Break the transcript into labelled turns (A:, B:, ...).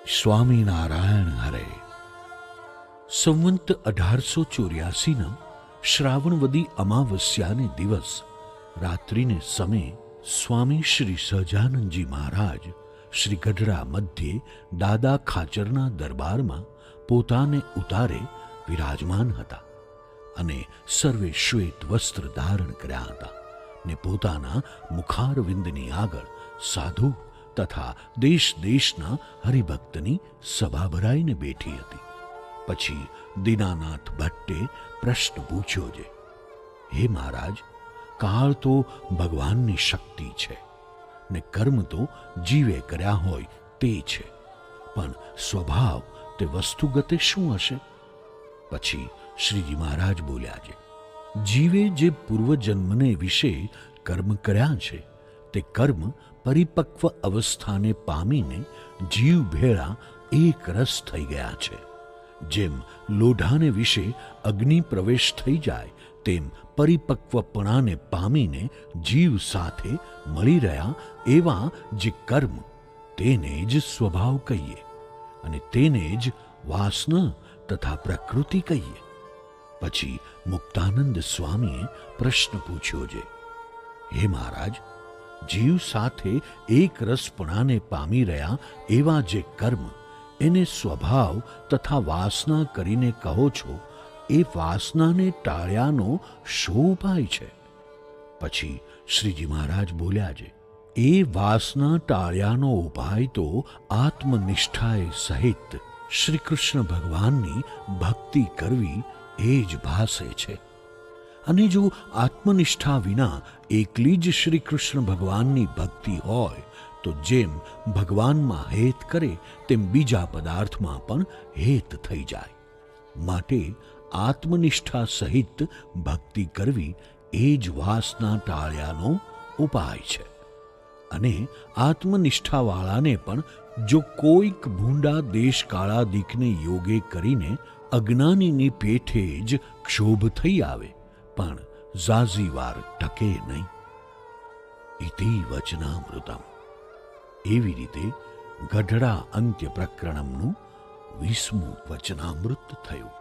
A: સ્વામિનારાયણ હરે. સંવંત 1884 શ્રાવણવદી અમાવસ્યાને દિવસ રાત્રિને સમયે સ્વામી શ્રી સહજાનંદજી મહારાજ શ્રી ગઢડા મધ્યે દાદા ખાચરના દરબારમાં પોતાને ઉતારે વિરાજમાન હતા અને સર્વે શ્વેત વસ્ત્ર ધારણ કર્યા હતા ને પોતાના મુખારવિંદની આગળ સાધુ તથા દેશ દેશના હરિભક્તની સભા ભરાઈને બેઠી હતી. પછી દીનાનાથ ભટ્ટે પ્રશ્ન પૂછ્યો છે, હે મહારાજ, કાળ તો ભગવાનની શક્તિ છે ને કર્મ તો જીવે કર્યા હોય તે છે, પણ સ્વભાવ તે વસ્તુગતે શું હશે? પછી શ્રીજી મહારાજ બોલ્યા છે, જીવે જે પૂર્વજન્મને વિશે કર્મ કર્યા છે તે કર્મ પરિપક્વ અવસ્થાને પામીને જીવ ભેળા એક રસ થઈ ગયા છે. જેમ લોઢાને વિશે અગ્નિ પ્રવેશ થઈ જાય તેમ પરિપક્વપણાને પામીને જીવ સાથે મળી રહ્યા એવા જે કર્મ તેને જ સ્વભાવ કહીએ અને તેને જ વાસના તથા પ્રકૃતિ કહીએ. પછી મુક્તાનંદ સ્વામીએ પ્રશ્ન પૂછ્યો છે, હે મહારાજ, જીવ સાથે એક રસપણાને પામી રહ્યા એવા જે કર્મ એને સ્વભાવ તથા વાસના કરીને કહો છો, એ વાસનાને ટાળ્યાનો શો ઉપાય છે? પછી શ્રીજી મહારાજ બોલ્યા છે, એ વાસના ટાળ્યાનો ઉપાય તો આત્મનિષ્ઠાએ સહિત શ્રી કૃષ્ણ ભગવાનની ભક્તિ કરવી એ જ ભાસે છે. અને જો આત્મનિષ્ઠા વિના એકલી જ શ્રી કૃષ્ણ ભગવાનની ભક્તિ હોય તો જેમ ભગવાનમાં હેત કરે તેમ બીજા પદાર્થમાં પણ હેત થઈ જાય. માટે આત્મનિષ્ઠા સહિત ભક્તિ કરવી એ જ વાસના ટાળ્યાનો ઉપાય છે. અને આત્મનિષ્ઠાવાળાને પણ જો કોઈક ભૂંડા દેશકાળાદિકને યોગે કરીને અજ્ઞાનીની પેઠે જ ક્ષોભ થઈ આવે પણ ઝાઝી વાર ટકે નહીં. ઇતિ વચનામૃતમ. એવી રીતે ગઢડા અંત્ય પ્રકરણમનું 20મું વચનામૃત થયું.